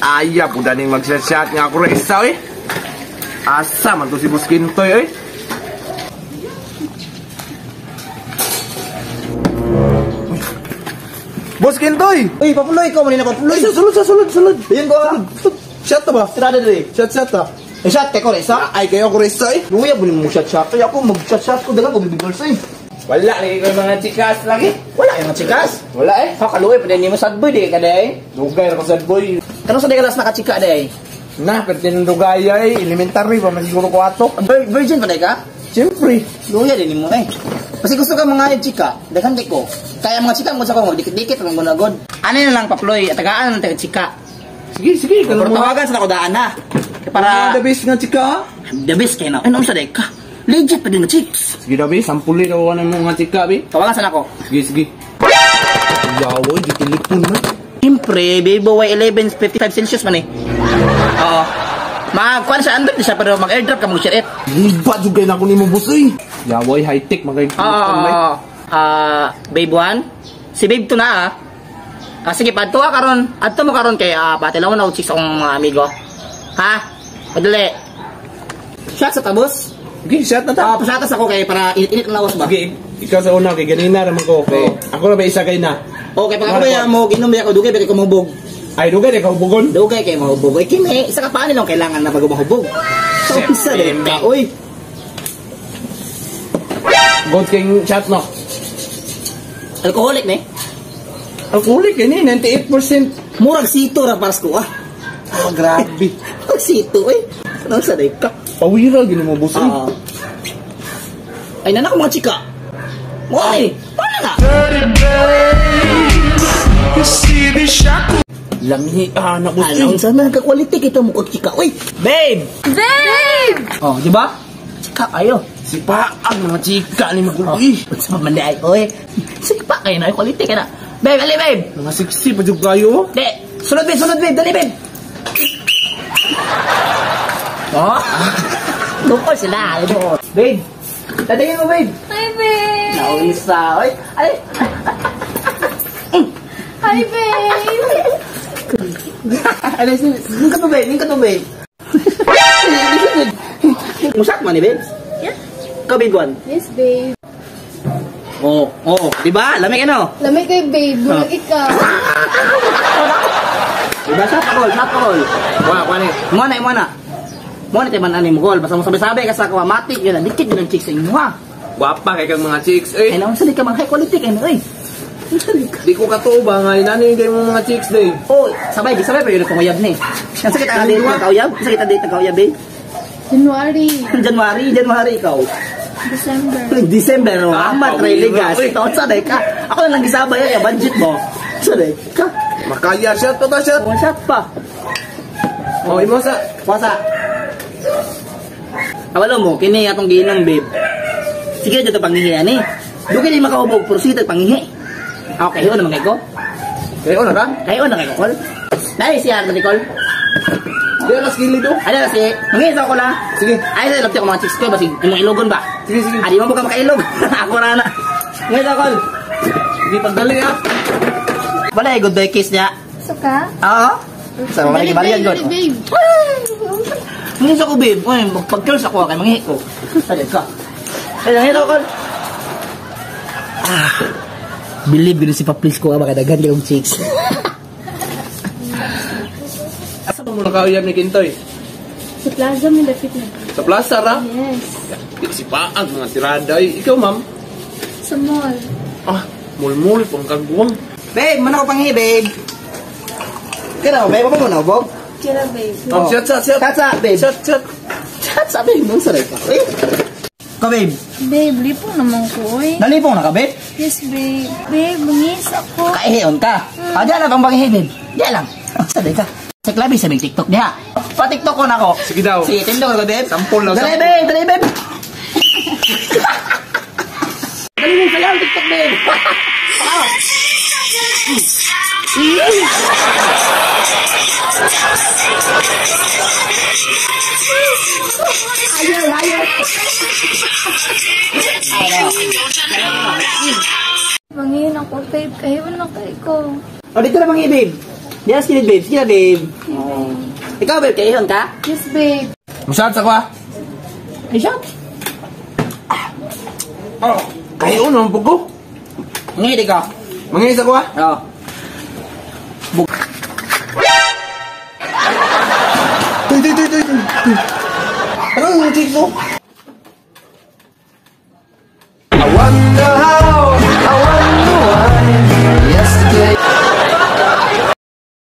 Aya, puda ning mag-shot nga ako resa eh. Asa man to si Boss Kintoy eh. Boss Kintoy! Uy, papuloy ko, manina papuloy. Sulod. Ayun ko, Shot ta ba? tirada dali. Shot ta. Eh, shot kay ko, resa. Ay, kayo ako resa eh. Luya, bunin mo shot. Ay, ako mag-shot ko, dalang ko bibigals eh. Wala, lagi ko yung mga chikas lagi. Wala yung mga chikas. Wala eh. Kaluoy, pa din mo sad boy, di ka day. Dugay na ko sad boy. Kano sa degalas nakachika day? Na, pwede ng dugaya eh. Elementary pa, masiguro ko ato. Virgin pa day ka? Siyempre. Luya din mo eh. Kasi gusto ka mga chika, daghan kay ko. Kaya mga chika mo sa ko, dikit-dikit ang gunagod. Ano na lang paploy, at tagaan ng chika. Sige. Pero tawagan sa nakudaan na. Para The best nga chika. the best kayo na. Ano sa day ka? Legit pa din na chicks. Sige daw, be. Sampuli daw ng mga chika, be. Tawagan sa nako. Sige. Yawoy, di telepon man. Siyempre, baby boy 11:55 Celsius man eh. Oo. Magkuhan sa Android, di siya pero mag-airdrop ka mong share it. Liba juga na ako ni mo, boss, eh. Yawoy, high-tech, magkakita mo, Babe 1, si Babe 2 na sige, padto ka karon. Adto mo karon kay patilaw na chicks akong mga amigo. Ha? Padali. Shot sa tabos. Okay, shot na ta. Pasatas ako kay para init-init ang lawas ba? Okay, ikaw sa una, kay ganina naman ko. Okay. Ako na ba isa kay na? Okay, pag ako ba mo, ginom ba ako, dugay ba kay kumubog? Ay, dugay, ikaw bugon. Dugay kay mahubog. Ay, kini, isa ka paano lang kailangan na pag mahubog. So, isa din ka, uy. God king shot no. Alcoholic ni? Alcoholic yun eh, 98%. Murag sito ra paras ko Grabe. Murag sito eh. Ano sa day ka? Pawira, gini mo, boss, eh. Ay, nanak mga chika. Ay, paano na? Lami, anak, boss, eh. Alam, saan na nagka-quality kita mo ko chika. Uy, babe! Babe! Oh, di ba? Chika kayo. Sipa, ang mga chika ni magulo, eh. Sa manday ko eh. Sipa kayo na, quality ka na. Babe, ali babe! Mga siksi pa dyan kayo. Di, sunod babe, dali babe! Oh? Doon sila, doon. Babe, tatayin mo babe. Hi, babe! Naulisa, oy. Ay! Hi, babe! Ano, ning ka to babe. Musak man ni babe. Yeah? Ka babe one. Yes, babe. Oh, di ba? Lamig ano? Lamig kay babe, bulag ikaw. Diba shot call. Muna. Muna tayo man anim gol. Basta mo sabi-sabi ka sa kawamatik yun. Dikit yun ang chicks sa inyo ha. Guwapa kay kang mga chicks, eh. Ay naman sali ka mga high quality kayo eh. Di ko katuo ba nga, inani kayo mga chicks, day. Oh, sabay pa yun itong uyab ni. Ang sakit ang date ng kauyab? Ang sakit ang date ng kauyab eh? January ikaw. December, no? Amat, religas. Ito, saday ka. Ako na lang isabay yan, budget mo. Saday ka. Makaya, shot pa ta, shot. One shot pa. Oh, imo sa. Pasa. Awalo mo, kini atong ginang babe. Sige, dito panghihian eh. Dugi na makahubog, pero sige, panghihi. Okay, kayo naman ko. Kayo na ra? Kayo na kol. Dahil siya, Nicole. Di alas gili do. Ada kasi, manghihi ako lang. Sige. Ay, sa lapti ako mga chicks ko, basig imong ilogon ba? Sige. Adi mo ka makailog. Ako na na. Ngayon ako. Di pagdali ha. Wala eh, good day kiss niya. Suka? Oo. Sa mga nagibalian Dali, doon. babe. Mungkin sa ko, babe. Uy, magpag-curls ako kay manghihi ko. Salit ka. Ay, ngayon ako. Believe si Paplis ko baka daghan kay og chicks. Asa mo nakauyab ni Kintoy? Sa plaza may lapit na. Sa plaza ra? Yes. Di sipaan mga tirada. Ikaw, ma'am? Sa mall. Mul-mul, pang kagwang. Babe, mana ko panghihi, babe. Kaya babe, apa mo na, Bob? Kira, babe. Oh, shot. Katsa, babe. Shot. Katsa, babe. Nung saray ka. Ka, babe. Babe, lipo naman ko, eh. Nalipong na ka, babe? Yes, babe. Babe, bungis ako. Kaihiyon ka. Diyan lang kang panghihi, babe. Diyan lang. Saray ka. Sa klabi sa may TikTok niya. Pa-TikTok ko na ko. Sige daw. Sige, tindog ko, babe. Sampol lang. Dali, babe. Dali, babe. Dali mo sayaw, TikTok, babe. Mangin ako, babe. Kahiwan lang kayo ko. O, dito na mga babe. Yes, sige babe. Sige na, babe. Ikaw, babe, kaihon ka? Yes, babe. Masyad sa ko ah. Ay, shot. Oh, kayo naman po ko. Ngidi ka. Mangis ako ah. Oo. Tuy. Ano yung chicks oh?